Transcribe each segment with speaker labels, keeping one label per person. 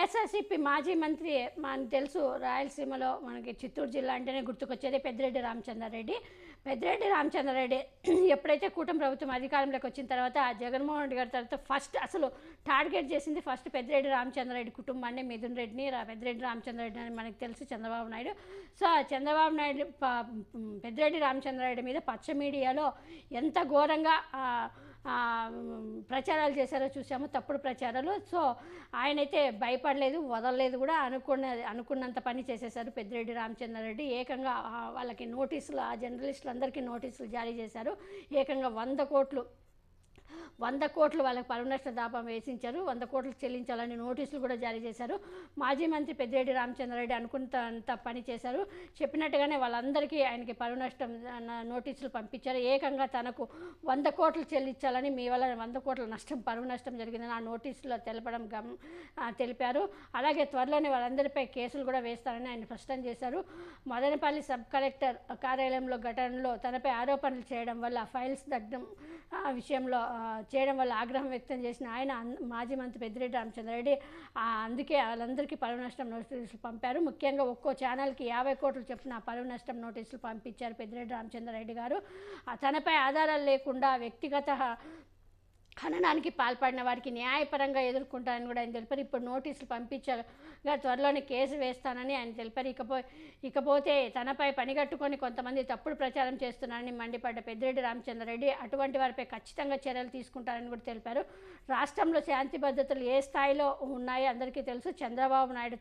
Speaker 1: వైఎస్ఆర్సీపీ మాజీ మంత్రి మనకు తెలుసు, రాయలసీమలో మనకి చిత్తూరు జిల్లా అంటేనే గుర్తుకొచ్చేది పెద్దిరెడ్డి రామచంద్రారెడ్డి. పెద్దిరెడ్డి రామచంద్రారెడ్డి ఎప్పుడైతే కూటమి ప్రభుత్వం అధికారంలోకి వచ్చిన తర్వాత జగన్మోహన్ రెడ్డి గారి తర్వాత ఫస్ట్ అసలు టార్గెట్ చేసింది ఫస్ట్ పెద్దిరెడ్డి రామచంద్రారెడ్డి కుటుంబాన్ని, మిథున్ రెడ్డిని, పెద్దిరెడ్డి రామచంద్రారెడ్డి అని మనకు తెలుసు చంద్రబాబు నాయుడు. సో చంద్రబాబు నాయుడు పెద్దిరెడ్డి రామచంద్రారెడ్డి మీద పచ్చ మీడియాలో ఎంత ఘోరంగా ప్రచారాలు చేశారో చూసాము, తప్పుడు ప్రచారాలు. సో ఆయనైతే భయపడలేదు, వదలలేదు కూడా, అనుకున్నంత పని చేసేశారు పెద్దిరెడ్డి రామచంద్రారెడ్డి. ఏకంగా వాళ్ళకి నోటీసులు, ఆ జర్నలిస్టులు అందరికీ నోటీసులు జారీ చేశారు. ఏకంగా 100 కోట్లు వాళ్ళకి పరువు నష్ట దాపం వేసించారు. 100 కోట్లు చెల్లించాలని నోటీసులు కూడా జారీ చేశారు. మాజీ మంత్రి పెద్దిరెడ్డి రామచంద్రారెడ్డి అనుకున్నంత పని చేశారు. చెప్పినట్టుగానే వాళ్ళందరికీ ఆయనకి పరువు నష్టం నోటీసులు పంపించారు. ఏకంగా తనకు 100 కోట్లు చెల్లించాలని, మీ వల్ల 100 కోట్ల నష్టం, పరువు నష్టం జరిగిందని ఆ నోటీసులో తెలిపారు. అలాగే త్వరలోనే వాళ్ళందరిపై కేసులు కూడా వేస్తారని ఆయన స్పష్టం చేశారు. మదనపల్లి సబ్ కలెక్టర్ కార్యాలయంలో ఘటనలో తనపై ఆరోపణలు చేయడం వల్ల, ఫైల్స్ దగ్గడం విషయంలో చేయడం వల్ల ఆగ్రహం వ్యక్తం చేసిన ఆయన, మాజీ మంత్రి పెద్దిరెడ్డి రామచంద్రారెడ్డి, అందుకే వాళ్ళందరికీ పరువు నష్టం నోటీసులు పంపారు. ముఖ్యంగా ఒక్కో ఛానల్కి 50 కోట్లు చొప్పున పరువు నష్టం నోటీసులు పంపించారు పెద్దిరెడ్డి రామచంద్రారెడ్డి గారు. తనపై ఆధారాలు లేకుండా వ్యక్తిగత ఖననానికి పాల్పడిన వారికి న్యాయపరంగా ఎదుర్కొంటానని కూడా ఆయన తెలిపారు. ఇప్పుడు నోటీసులు పంపించగా త్వరలోనే కేసు వేస్తానని ఆయన తెలిపారు. ఇకపోతే తనపై పనిగట్టుకొని కొంతమంది తప్పుడు ప్రచారం చేస్తున్నారని మండిపడ్డ పెద్దిరెడ్డి రామచంద్రారెడ్డి అటువంటి వారిపై ఖచ్చితంగా చర్యలు తీసుకుంటారని కూడా తెలిపారు. రాష్ట్రంలో శాంతి భద్రతలు ఏ స్థాయిలో ఉన్నాయో అందరికీ తెలుసు. చంద్రబాబు నాయుడు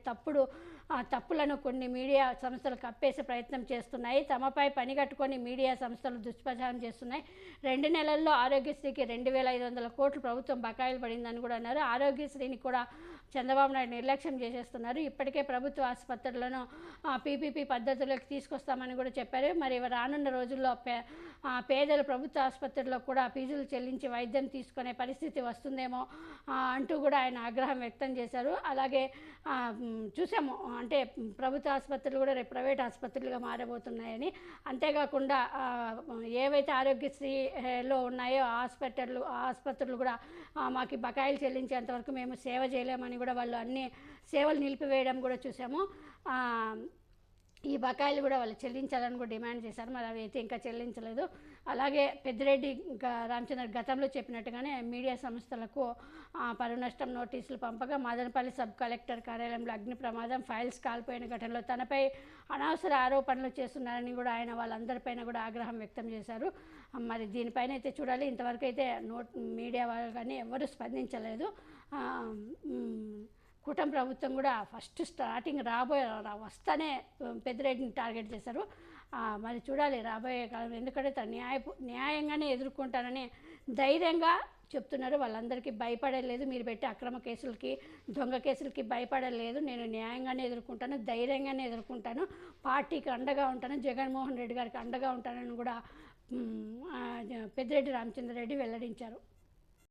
Speaker 1: తప్పులను కొన్ని మీడియా సంస్థలు కప్పేసే ప్రయత్నం చేస్తున్నాయి. తమపై పనిగట్టుకొని మీడియా సంస్థలు దుష్ప్రచారం చేస్తున్నాయి. 2 నెలల్లో ఆరోగ్యశ్రీకి 2,500 కోట్లు ప్రభుత్వం బకాయిలు పడిందని కూడా అన్నారు. ఆరోగ్యశ్రీని కూడా చంద్రబాబు నాయుడు నిర్లక్ష్యం చేసేస్తున్నారు. ఇప్పటికే ప్రభుత్వ ఆసుపత్రులను పీపీపీ పద్ధతిలోకి తీసుకొస్తామని కూడా చెప్పారు. మరి రానున్న రోజుల్లో పేదల ప్రభుత్వ ఆసుపత్రుల్లో కూడా ఫీజులు చెల్లించి వైద్యం తీసుకునే పరిస్థితి వస్తుందేమో అంటూ కూడా ఆయన ఆగ్రహం వ్యక్తం చేశారు. అలాగే చూసాము, అంటే ప్రభుత్వ ఆసుపత్రులు కూడా రేపు ప్రైవేట్ ఆసుపత్రులుగా మారబోతున్నాయని. అంతేకాకుండా ఏవైతే ఆరోగ్యశ్రీలో ఉన్నాయో ఆసుపత్రులు కూడా మాకు బకాయిలు చెల్లించేంతవరకు మేము సేవ చేయలేమని కూడా వాళ్ళు అన్ని సేవలు నిలిపివేయడం కూడా చూసాము. ఈ బకాయిలు కూడా వాళ్ళు చెల్లించాలని కూడా డిమాండ్ చేశారు. మరి అవి అయితే ఇంకా చెల్లించలేదు. అలాగే పెద్దిరెడ్డి రామచంద్ర గతంలో చెప్పినట్టుగానే మీడియా సంస్థలకు పరువు నష్టం నోటీసులు పంపగా మదనపల్లి సబ్ కలెక్టర్ కార్యాలయంలో అగ్ని ప్రమాదం, ఫైల్స్ కాల్పోయిన ఘటనలో తనపై అనవసర ఆరోపణలు చేస్తున్నారని కూడా ఆయన వాళ్ళందరిపైన కూడా ఆగ్రహం వ్యక్తం చేశారు. మరి దీనిపైన అయితే చూడాలి. ఇంతవరకు అయితే మీడియా వాళ్ళు కానీ ఎవరు స్పందించలేదు. కూటమి ప్రభుత్వం కూడా ఫస్ట్ స్టార్టింగ్ వస్తానే పెద్దిరెడ్డిని టార్గెట్ చేశారు. మరి చూడాలి రాబోయే కాలంలో, ఎందుకంటే తను న్యాయంగానే ఎదుర్కొంటానని ధైర్యంగా చెప్తున్నారు. వాళ్ళందరికీ భయపడలేదు. మీరు పెట్టే అక్రమ కేసులకి, దొంగ కేసులకి భయపడలేదు. నేను న్యాయంగానే ఎదుర్కొంటాను, ధైర్యంగానే ఎదుర్కొంటాను, పార్టీకి అండగా ఉంటాను, జగన్మోహన్ రెడ్డి గారికి అండగా ఉంటానని కూడా పెద్దిరెడ్డి రామచంద్రారెడ్డి వెల్లడించారు.